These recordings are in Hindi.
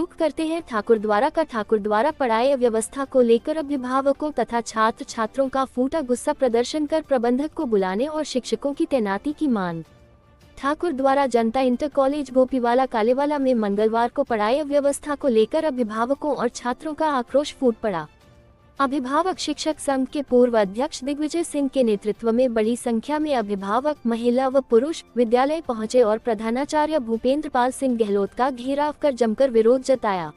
रुख करते हैं ठाकुरद्वारा का। ठाकुरद्वारा पढ़ाई व्यवस्था को लेकर अभिभावकों तथा छात्र छात्रों का फूटा गुस्सा प्रदर्शन कर प्रबंधक को बुलाने और शिक्षकों की तैनाती की मांग। ठाकुरद्वारा जनता इंटर कॉलेज गोपीवाला कालेवाला में मंगलवार को पढ़ाई व्यवस्था को लेकर अभिभावकों और छात्रों का आक्रोश फूट पड़ा। अभिभावक शिक्षक संघ के पूर्व अध्यक्ष दिग्विजय सिंह के नेतृत्व में बड़ी संख्या में अभिभावक, महिला व पुरुष विद्यालय पहुंचे और प्रधानाचार्य भूपेंद्र पाल सिंह गहलोत का घेराव कर जमकर विरोध जताया।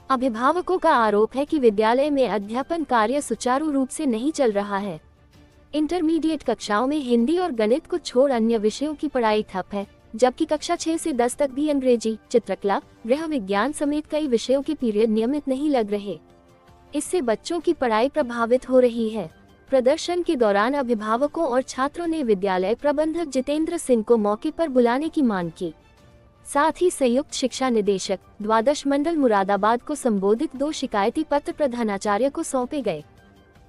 अभिभावकों का आरोप है कि विद्यालय में अध्यापन कार्य सुचारू रूप से नहीं चल रहा है। इंटरमीडिएट कक्षाओं में हिंदी और गणित को छोड़ अन्य विषयों की पढ़ाई ठप है, जबकि कक्षा 6 से 10 तक भी अंग्रेजी, चित्रकला, गृह विज्ञान समेत कई विषयों के पीरियड नियमित नहीं लग रहे। इससे बच्चों की पढ़ाई प्रभावित हो रही है। प्रदर्शन के दौरान अभिभावकों और छात्रों ने विद्यालय प्रबंधक जितेंद्र सिंह को मौके पर बुलाने की मांग की। साथ ही संयुक्त शिक्षा निदेशक द्वादश मंडल मुरादाबाद को संबोधित 2 शिकायती पत्र प्रधानाचार्य को सौंपे गए।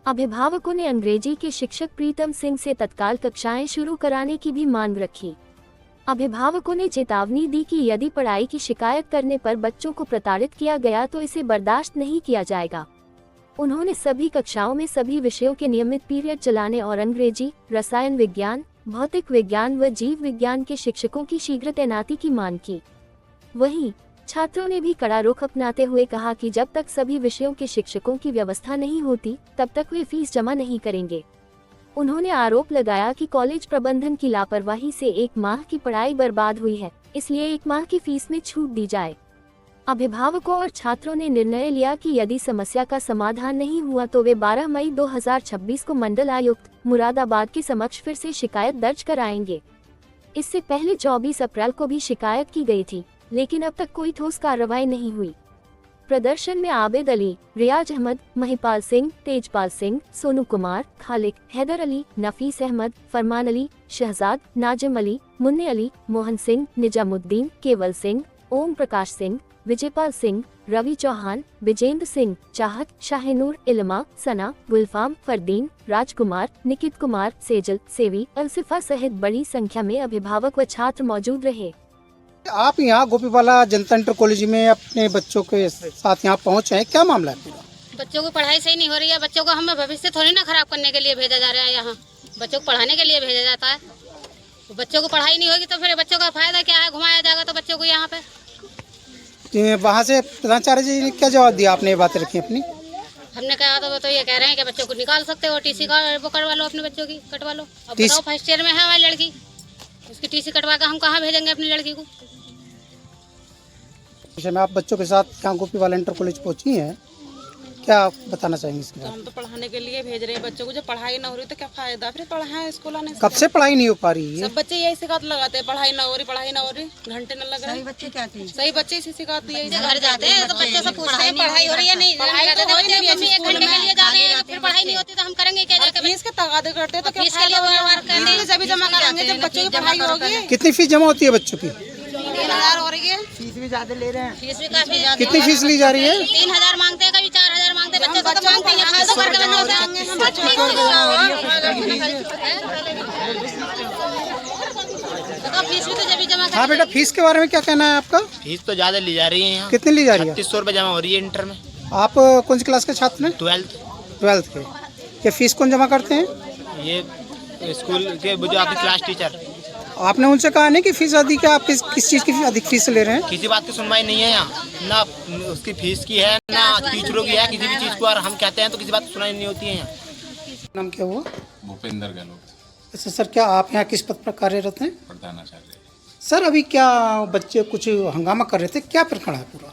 अभिभावकों ने अंग्रेजी के शिक्षक प्रीतम सिंह से तत्काल कक्षाएं शुरू कराने की भी मांग रखी। अभिभावकों ने चेतावनी दी कि यदि पढ़ाई की शिकायत करने पर बच्चों को प्रताड़ित किया गया तो इसे बर्दाश्त नहीं किया जाएगा। उन्होंने सभी कक्षाओं में सभी विषयों के नियमित पीरियड चलाने और अंग्रेजी, रसायन विज्ञान, भौतिक विज्ञान व जीव विज्ञान के शिक्षकों की शीघ्र तैनाती की मांग की। वहीं छात्रों ने भी कड़ा रुख अपनाते हुए कहा कि जब तक सभी विषयों के शिक्षकों की व्यवस्था नहीं होती तब तक वे फीस जमा नहीं करेंगे। उन्होंने आरोप लगाया कि कॉलेज प्रबंधन की लापरवाही से 1 माह की पढ़ाई बर्बाद हुई है, इसलिए 1 माह की फीस में छूट दी जाए। अभिभावकों और छात्रों ने निर्णय लिया कि यदि समस्या का समाधान नहीं हुआ तो वे 12 मई 2026 को मंडल आयुक्त मुरादाबाद के समक्ष फिर से शिकायत दर्ज कराएंगे। इससे पहले 24 अप्रैल को भी शिकायत की गई थी, लेकिन अब तक कोई ठोस कार्रवाई नहीं हुई। प्रदर्शन में आबिद अली, रियाज अहमद, महिपाल सिंह, तेजपाल सिंह, सोनू कुमार, खालिक, हैदर अली, नफीस अहमद, फरमान अली, शहजाद, नाजिम अली, मुन्ने अली, मोहन सिंह, निजामुद्दीन, केवल सिंह, ओम प्रकाश सिंह, विजयपाल सिंह, रवि चौहान, विजेंद्र सिंह, चाहत, शाहनूर, इल्मा, सना, गुलफाम, फरदीन, राजकुमार, निकित कुमार, सेजल, सेवी, अलसिफा सहित बड़ी संख्या में अभिभावक व छात्र मौजूद रहे। आप यहाँ गोपीवाला जनता इंटर कॉलेज में अपने बच्चों के साथ यहाँ पहुँचे हैं, क्या मामला है पूरा? बच्चों की पढ़ाई सही नहीं हो रही है। बच्चों को हमें भविष्य थोड़ी ना खराब करने के लिए भेजा जा रहा है। यहाँ बच्चों को पढ़ाने के लिए भेजा जाता है। बच्चों को पढ़ाई नहीं होगी तो फिर बच्चों का फायदा क्या है? घुमाया जाएगा तो बच्चों को यहाँ पे। वहाँ से प्रधानाचार्य जी ने क्या जवाब दिया? आपने ये बातें रखी अपनी? हमने कहा तो ये कह रहे हैं कि बच्चों को निकाल सकते हो, टीसी का वो करवा लो, अपने बच्चों की कटवा लो। अब बताओ, फर्स्ट ईयर में है हमारी लड़की, उसकी टीसी कटवा कर हम कहाँ भेजेंगे अपनी लड़की को? आप बच्चों के साथ यहाँ गोपीवाला इंटर कॉलेज पहुँची हैं, क्या बताना चाहेंगे इसके बारे में? हम तो पढ़ाने के लिए भेज रहे हैं बच्चों को। जब पढ़ाई ना हो रही तो क्या फायदा फिर पढ़ाएं स्कूल आने से? कब से पढ़ाई नहीं हो पा रही है? सब बच्चे यही शिकायत लगाते हैं, पढ़ाई ना हो रही, पढ़ाई ना हो रही, घंटे न लग रहे। सही बच्चे क्या थे? सही बच्चे इसी शिकायत यही घर जाते हैं तो बच्चों से पूछते हैं पढ़ाई हो रही है नहीं। पढ़ाई तो होती है, मम्मी 1 घंटे के लिए जा रहे हैं, फिर पढ़ाई नहीं होती तो हम करेंगे क्या? जाकर फीस के तगादे करते हैं तो क्या फीस के लिए व्यवहार करने जब जमा कराएंगे जब बच्चों की पढ़ाई होगी। कितनी फीस जमा होती है बच्चों की? 3000 हो रही है। फीस भी ज्यादा ले रहे हैं। फीस भी काफी ज्यादा। कितनी फीस ली जा रही है? 3000 मांगते हैं, कभी 4000 मांगते हैं। बच्चों से तो मांगते हैं, फायदा करके बनाते हैं। फीस भी तो जब जमा। हाँ बेटा, फीस के बारे में क्या कहना है आपका? फीस तो ज़्यादा ली जा रही है यहाँ। कितनी ली जा रही है? 3600 रुपये जमा हो रही है इंटर में। आप कौन सी क्लास के छात्र हैं? 12th के। ये फीस कौन जमा करते हैं? ये स्कूल के जो आपके क्लास टीचर। आपने उनसे कहा नहीं कि फीस अधिक है? आप किस चीज़ की अधिक फीस ले रहे हैं? किसी बात की सुनवाई नहीं है यहाँ, ना उसकी फीस की है ना टीचरों की है, किसी भी चीज़ को। और हम कहते हैं तो किसी बात की सुनवाई नहीं होती है यहाँ। नाम क्या हुआ? भूपेंद्र गहलोत। अच्छा सर, क्या आप यहाँ किस पद पर कार्यरत हैं? प्रधानाचार्य। सर, अभी क्या बच्चे कुछ हंगामा कर रहे थे, क्या प्रकरण है पूरा?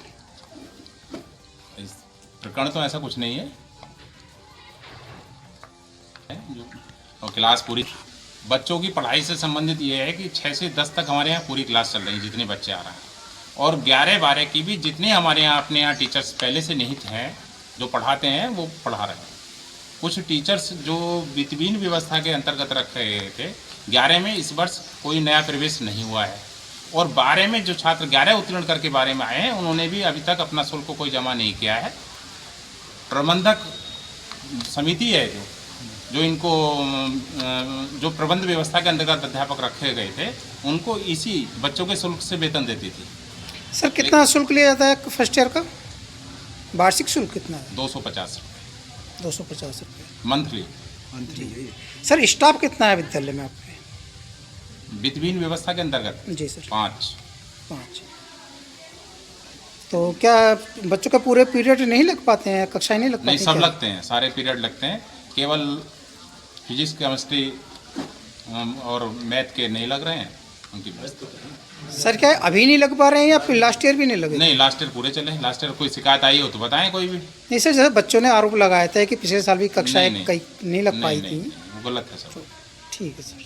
इस प्रकरण तो ऐसा कुछ नहीं है और क्लास पूरी बच्चों की पढ़ाई से संबंधित ये है कि 6 से 10 तक हमारे यहाँ पूरी क्लास चल रही है, जितने बच्चे आ रहे हैं। और 11-12 की भी जितने हमारे यहाँ अपने यहाँ टीचर्स पहले से निहित हैं जो पढ़ाते हैं वो पढ़ा रहे हैं। कुछ टीचर्स जो वितबीन व्यवस्था के अंतर्गत रखे गए थे, 11 में इस वर्ष कोई नया प्रवेश नहीं हुआ है। और 12 में जो छात्र 11 उत्तीर्ण करके 12 में आए हैं, उन्होंने भी अभी तक अपना शुल्क कोई जमा नहीं किया है। प्रबंधक समिति है जो इनको जो प्रबंध व्यवस्था के अंतर्गत अध्यापक रखे गए थे, उनको इसी बच्चों के शुल्क से वेतन देती थी। सर कितना शुल्क लिया जाता है फर्स्ट ईयर का? वार्षिक शुल्क कितना है? 250 250 रुपये मंथली। सर स्टाफ कितना है विद्यालय में आपके? वितवीन व्यवस्था के अंतर्गत जी सर 5। 5। तो क्या बच्चों का पूरे पीरियड नहीं लग पाते हैं, कक्षाएं नहीं लग पाती नहीं, सब क्या? लगते हैं, सारे पीरियड लगते हैं, केवल फिजिक्स केमिस्ट्री और मैथ के नहीं लग रहे हैं, उनकी व्यवस्था। सर क्या अभी नहीं लग पा रहे हैं या फिर लास्ट ईयर भी नहीं लगे? नहीं, लास्ट ईयर पूरे चले। लास्ट ईयर कोई शिकायत आई हो तो बताएं कोई भी। नहीं सर, जैसे बच्चों ने आरोप लगाया था कि पिछले साल भी कक्षाएं नहीं, कई नहीं लग पाई नहीं, थी। वो गलत है सर। ठीक है सर।